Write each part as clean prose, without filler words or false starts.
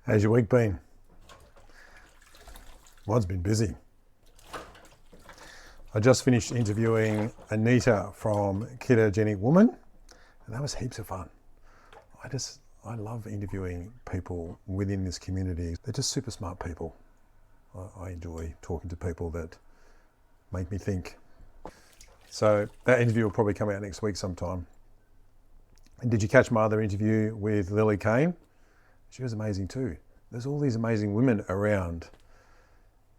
How's your week been? Mine's been busy. I just finished interviewing Anita from Ketogenic Woman, and that was heaps of fun. I love interviewing people within this community. They're just super smart people. I enjoy talking to people that make me think. So that interview will probably come out next week sometime. And did you catch my other interview with Lily Kane? She was amazing too. There's all these amazing women around.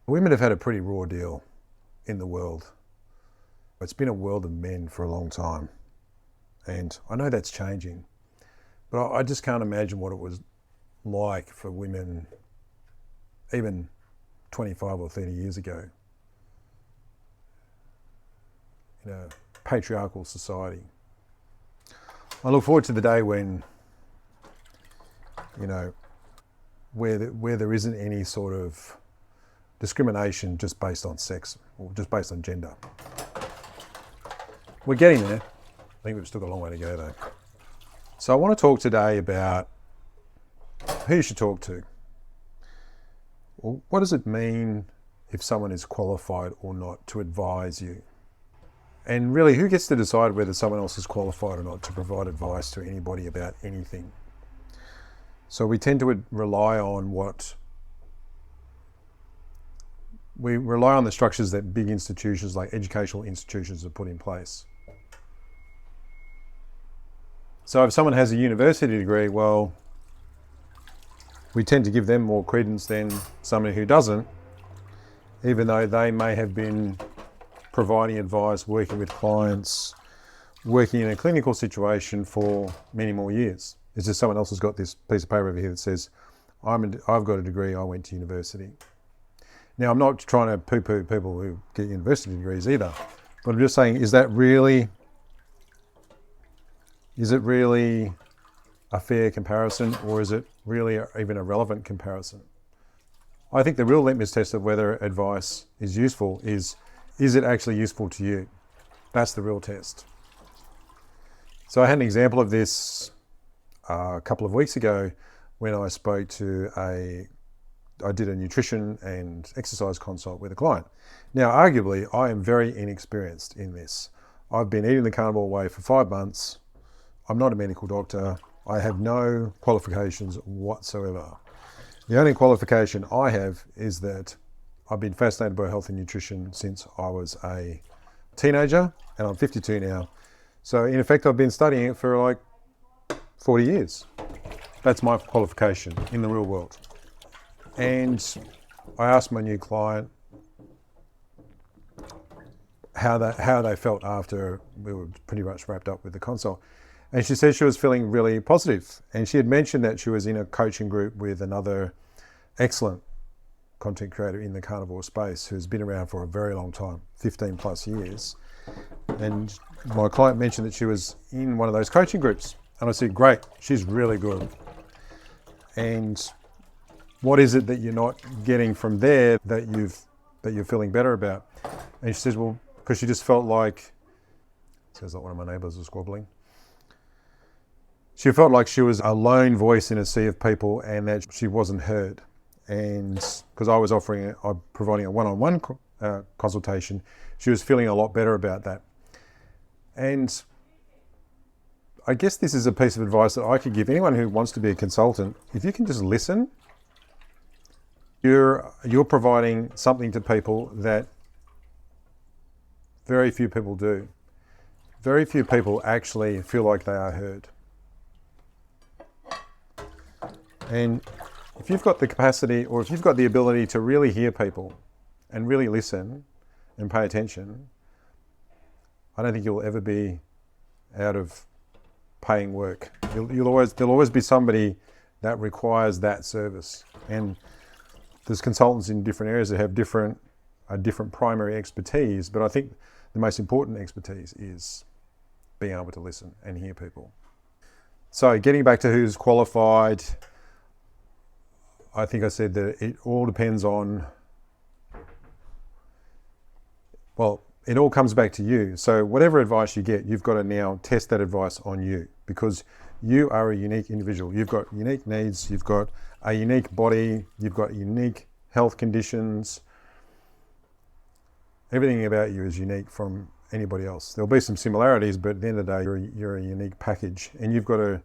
Women have had a pretty raw deal in the world. It's been a world of men for a long time. And I know that's changing. But I just can't imagine what it was like for women even 25 or 30 years ago in a patriarchal society. I look forward to the day when, where there isn't any sort of discrimination just based on sex or just based on gender. We're getting there. I think we've still got a long way to go though. So I want to talk today about who you should talk to. Well, what does it mean if someone is qualified or not to advise you? And really, who gets to decide whether someone else is qualified or not to provide advice to anybody about anything? So we tend to rely on the structures that big institutions like educational institutions have put in place. So if someone has a university degree, well, we tend to give them more credence than somebody who doesn't, even though they may have been providing advice, working with clients, working in a clinical situation for many more years. It's just someone else has got this piece of paper over here that says, I've got a degree, I went to university. Now, I'm not trying to poo-poo people who get university degrees either, but I'm just saying, is it really a fair comparison, or is it really even a relevant comparison? I think the real litmus test of whether advice is useful is it actually useful to you? That's the real test. So I had an example of this a couple of weeks ago when I spoke to I did a nutrition and exercise consult with a client. Now, arguably, I am very inexperienced in this. I've been eating the carnivore way for 5 months. I'm not a medical doctor. I have no qualifications whatsoever. The only qualification I have is that I've been fascinated by health and nutrition since I was a teenager, and I'm 52 now. So in effect, I've been studying it for like 40 years. That's my qualification in the real world. And I asked my new client how they felt after we were pretty much wrapped up with the consult. And she said she was feeling really positive. And she had mentioned that she was in a coaching group with another excellent content creator in the carnivore space who's been around for a very long time, 15 plus years. And my client mentioned that she was in one of those coaching groups. And I said, great, she's really good. And what is it that you're not getting from there that you're feeling better about? And she says, well, because she just felt like, sounds like one of my neighbours was squabbling. She felt like she was a lone voice in a sea of people and that she wasn't heard. And because I was providing a one-on-one consultation, she was feeling a lot better about that. And I guess this is a piece of advice that I could give anyone who wants to be a consultant. If you can just listen, you're providing something to people that very few people do. Very few people actually feel like they are heard. And if you've got the capacity, or if you've got the ability to really hear people and really listen and pay attention, I don't think you'll ever be out of paying work. There'll always be somebody that requires that service. And there's consultants in different areas that have a different primary expertise, but I think the most important expertise is being able to listen and hear people. So getting back to who's qualified, I think I said that it all depends on, well, it all comes back to you. So whatever advice you get, you've got to now test that advice on you, because You are a unique individual. You've got unique needs, you've got a unique body, you've got unique health conditions. Everything about you is unique from anybody else. There'll be some similarities, but at the end of the day, you're a unique package, and you've got to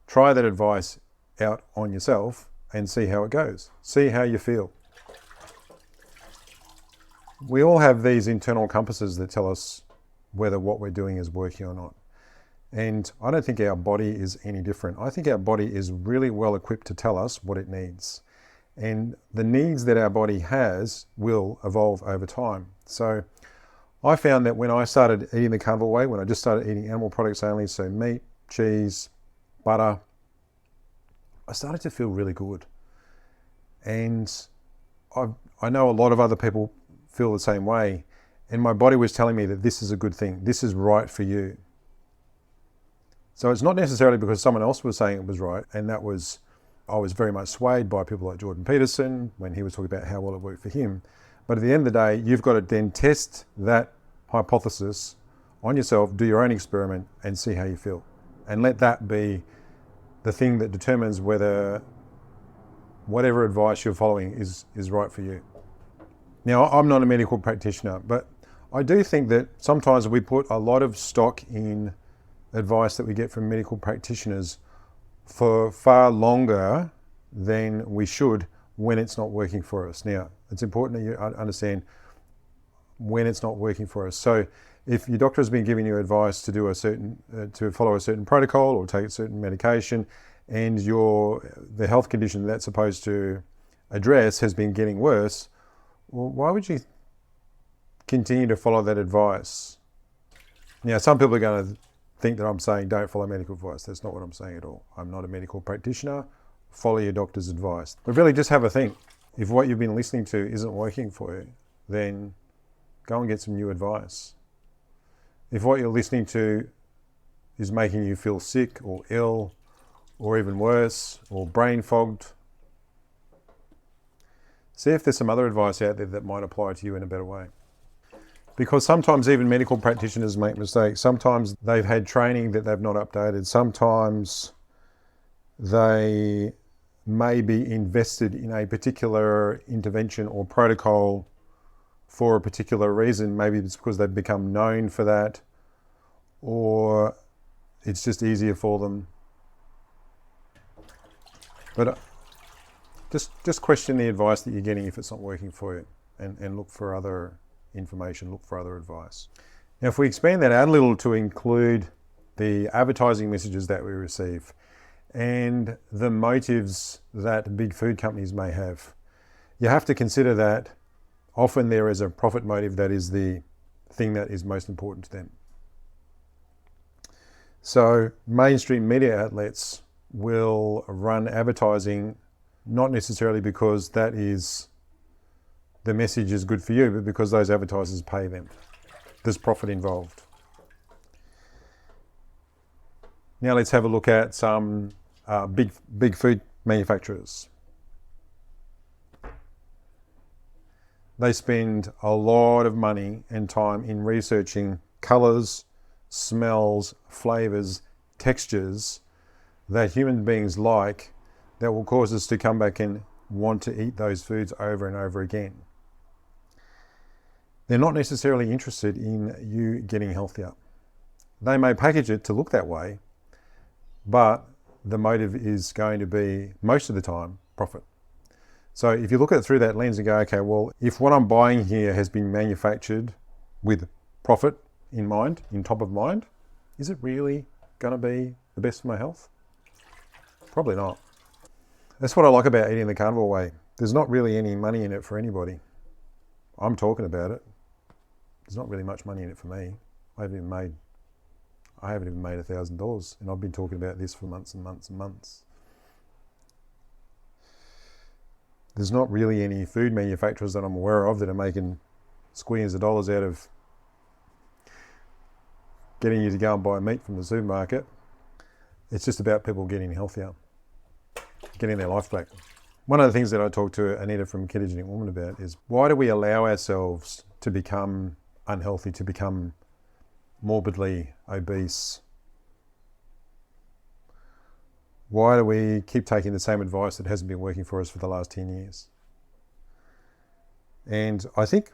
try that advice out on yourself and see how it goes. See how you feel. We all have these internal compasses that tell us whether what we're doing is working or not. And I don't think our body is any different. I think our body is really well equipped to tell us what it needs. And the needs that our body has will evolve over time. So I found that when I started eating the carnivore way, when I just started eating animal products only, so meat, cheese, butter, I started to feel really good. And I know a lot of other people feel the same way. And my body was telling me that this is a good thing. This is right for you. So it's not necessarily because someone else was saying it was right. And I was very much swayed by people like Jordan Peterson when he was talking about how well it worked for him. But at the end of the day, you've got to then test that hypothesis on yourself, do your own experiment and see how you feel. And let that be the thing that determines whether whatever advice you're following is right for you. Now, I'm not a medical practitioner, but I do think that sometimes we put a lot of stock in advice that we get from medical practitioners for far longer than we should when it's not working for us. Now, it's important that you understand when it's not working for us. So if your doctor has been giving you advice to do to follow a certain protocol or take a certain medication, and the health condition that's supposed to address has been getting worse, well, why would you continue to follow that advice? Now, some people are going to think that I'm saying don't follow medical advice. That's not what I'm saying at all. I'm not a medical practitioner. Follow your doctor's advice. But really just have a think. If what you've been listening to isn't working for you, then go and get some new advice. If what you're listening to is making you feel sick or ill, or even worse, or brain fogged, see if there's some other advice out there that might apply to you in a better way. Because sometimes even medical practitioners make mistakes. Sometimes they've had training that they've not updated. Sometimes they may be invested in a particular intervention or protocol for a particular reason. Maybe it's because they've become known for that, or it's just easier for them. But just question the advice that you're getting if it's not working for you, and look for other information, look for other advice. Now, if we expand that out a little to include the advertising messages that we receive and the motives that big food companies may have, you have to consider that often there is a profit motive that is the thing that is most important to them. So mainstream media outlets will run advertising not necessarily because that is the message is good for you, but because those advertisers pay them. There's profit involved. Now let's have a look at some big food manufacturers. They spend a lot of money and time in researching colours, smells, flavours, textures that human beings like that will cause us to come back and want to eat those foods over and over again. They're not necessarily interested in you getting healthier. They may package it to look that way, but the motive is going to be, most of the time, profit. So if you look at it through that lens and go, okay, well, if what I'm buying here has been manufactured with profit in mind, in top of mind, is it really going to be the best for my health? Probably not. That's what I like about eating the carnivore way. There's not really any money in it for anybody. I'm talking about it. There's not really much money in it for me. I haven't even made $1,000, and I've been talking about this for months and months and months. There's not really any food manufacturers that I'm aware of that are making squillions of dollars out of getting you to go and buy meat from the supermarket. It's just about people getting healthier, getting their life back. One of the things that I talked to Anita from Ketogenic Woman about is, why do we allow ourselves to become unhealthy, to become morbidly obese? Why do we keep taking the same advice that hasn't been working for us for the last 10 years? And I think,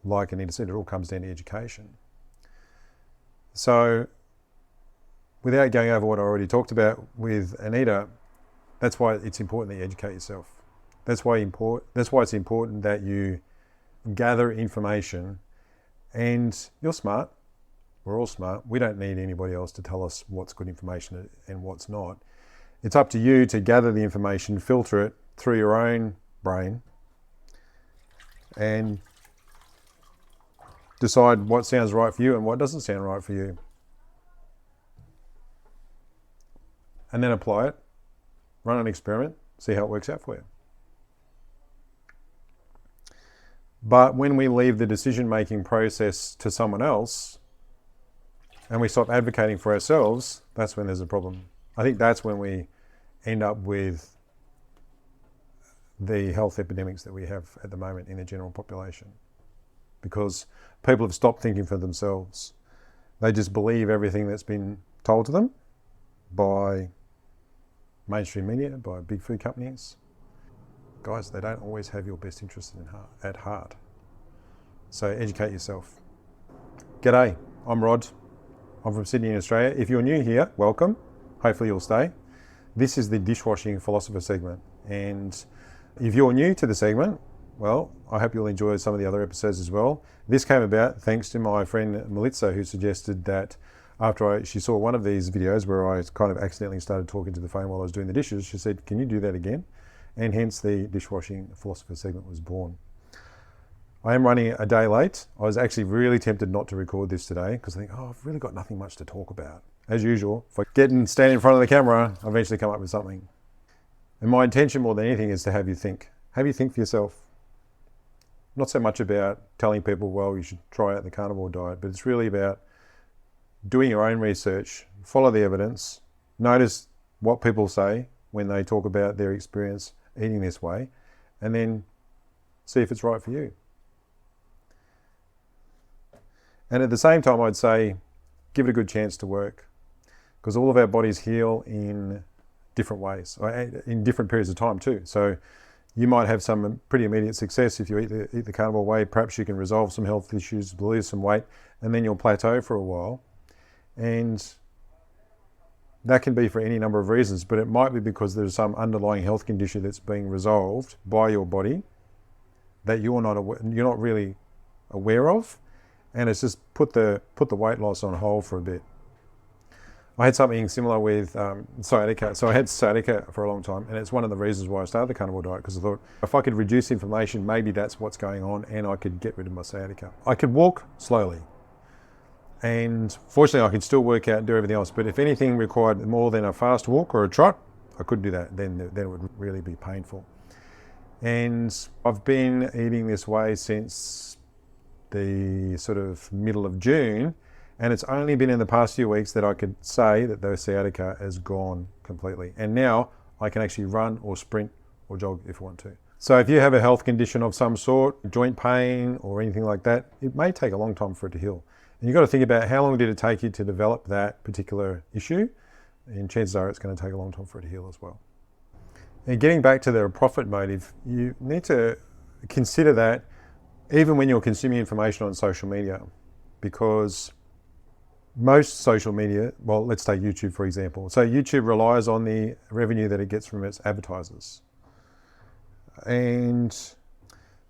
like Anita said, it all comes down to education. So without going over what I already talked about with Anita, that's why it's important that you educate yourself. That's why it's important that you gather information. And you're smart. We're all smart. We don't need anybody else to tell us what's good information and what's not. It's up to you to gather the information, filter it through your own brain, and decide what sounds right for you and what doesn't sound right for you. And then apply it, run an experiment, see how it works out for you. But when we leave the decision-making process to someone else and we stop advocating for ourselves, that's when there's a problem. I think that's when we end up with the health epidemics that we have at the moment in the general population. Because people have stopped thinking for themselves. They just believe everything that's been told to them by mainstream media, by big food companies. Guys, they don't always have your best interest at heart. So educate yourself. G'day, I'm Rod. I'm from Sydney in Australia. If you're new here, welcome. Hopefully you'll stay. This is the Dishwashing Philosopher segment. And if you're new to the segment, well, I hope you'll enjoy some of the other episodes as well. This came about thanks to my friend Melissa, who suggested that after she saw one of these videos where I kind of accidentally started talking to the phone while I was doing the dishes, she said, can you do that again? And hence the Dishwashing Philosopher segment was born. I am running a day late. I was actually really tempted not to record this today because I think, I've really got nothing much to talk about. As usual, if I stand in front of the camera, I eventually come up with something. And my intention more than anything is to have you think. Have you think for yourself. Not so much about telling people, well, you should try out the carnivore diet, but it's really about doing your own research, follow the evidence, notice what people say when they talk about their experience eating this way, and then see if it's right for you. And at the same time, I'd say, give it a good chance to work, because all of our bodies heal in different ways, in different periods of time too. So you might have some pretty immediate success if you eat the carnivore way. Perhaps you can resolve some health issues, lose some weight, and then you'll plateau for a while. And that can be for any number of reasons, but it might be because there's some underlying health condition that's being resolved by your body that you're not really aware of, and it's just put the weight loss on hold for a bit. I had something similar with sciatica. So I had sciatica for a long time, and it's one of the reasons why I started the carnivore diet, because I thought if I could reduce inflammation, maybe that's what's going on, and I could get rid of my sciatica. I could walk slowly, and fortunately I could still work out and do everything else, but if anything required more than a fast walk or a trot, I couldn't do that. Then it would really be painful. And I've been eating this way since the sort of middle of June, and it's only been in the past few weeks that I could say that the sciatica has gone completely. And now I can actually run or sprint or jog if I want to. So if you have a health condition of some sort, joint pain or anything like that, it may take a long time for it to heal. And you've got to think about how long did it take you to develop that particular issue, and chances are it's going to take a long time for it to heal as well. And getting back to the profit motive, you need to consider that even when you're consuming information on social media, because most social media, well, let's take YouTube for example. So YouTube relies on the revenue that it gets from its advertisers. And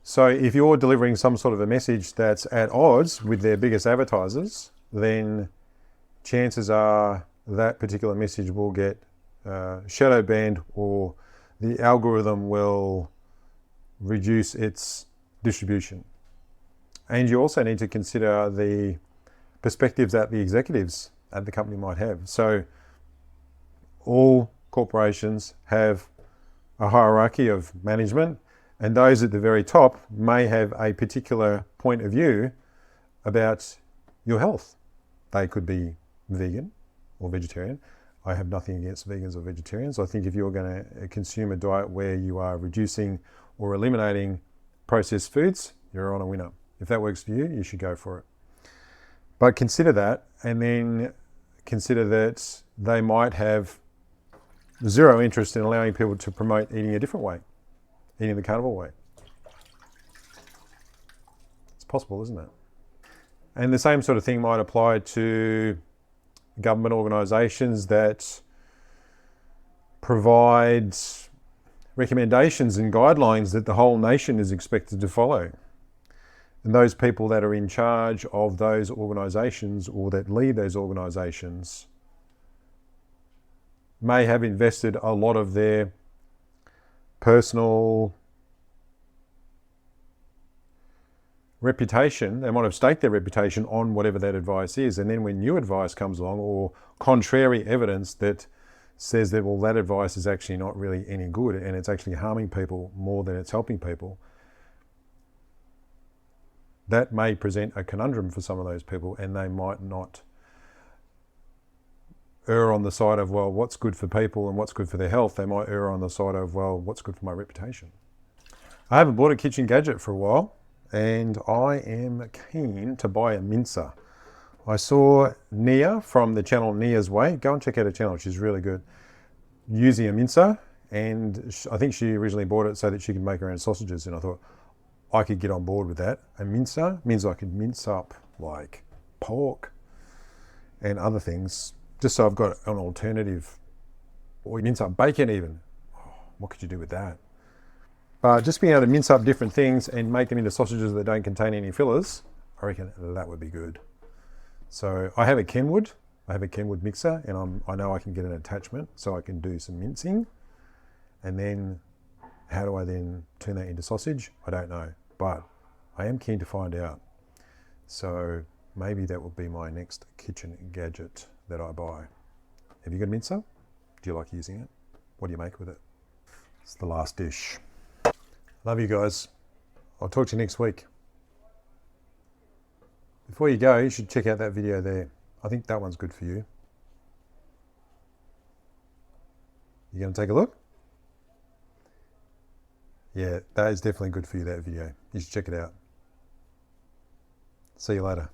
so if you're delivering some sort of a message that's at odds with their biggest advertisers, then chances are that particular message will get shadow banned, or the algorithm will reduce its distribution. And you also need to consider the perspectives that the executives at the company might have. So all corporations have a hierarchy of management, and those at the very top may have a particular point of view about your health. They could be vegan or vegetarian. I have nothing against vegans or vegetarians. I think if you're going to consume a diet where you are reducing or eliminating processed foods, you're on a winner. If that works for you, you should go for it. But consider that, and then consider that they might have zero interest in allowing people to promote eating a different way, eating the carnivore way. It's possible, isn't it? And the same sort of thing might apply to government organisations that provide recommendations and guidelines that the whole nation is expected to follow. And those people that are in charge of those organisations or that lead those organisations may have invested a lot of their personal reputation, they might have staked their reputation on whatever that advice is. And then when new advice comes along, or contrary evidence that says that, well, that advice is actually not really any good and it's actually harming people more than it's helping people, that may present a conundrum for some of those people, and they might not err on the side of, well, what's good for people and what's good for their health. They might err on the side of, well, what's good for my reputation. I haven't bought a kitchen gadget for a while, and I am keen to buy a mincer. I saw Nia from the channel Nia's Way. Go and check out her channel, she's really good. Using a mincer, and I think she originally bought it so that she could make her own sausages, and I thought I could get on board with that. A mincer means I could mince up like pork and other things, just so I've got an alternative. Or mince up bacon even. Oh, what could you do with that? But just being able to mince up different things and make them into sausages that don't contain any fillers, I reckon that would be good. So I have a Kenwood mixer, and I know I can get an attachment so I can do some mincing. And then how do I then turn that into sausage? I don't know, but I am keen to find out. So maybe that will be my next kitchen gadget that I buy. Have you got a mincer? Do you like using it? What do you make with it? It's the last dish. Love you guys. I'll talk to you next week. Before you go, you should check out that video there. I think that one's good for you. You gonna take a look? Yeah, that is definitely good for you, that video. You should check it out. See you later.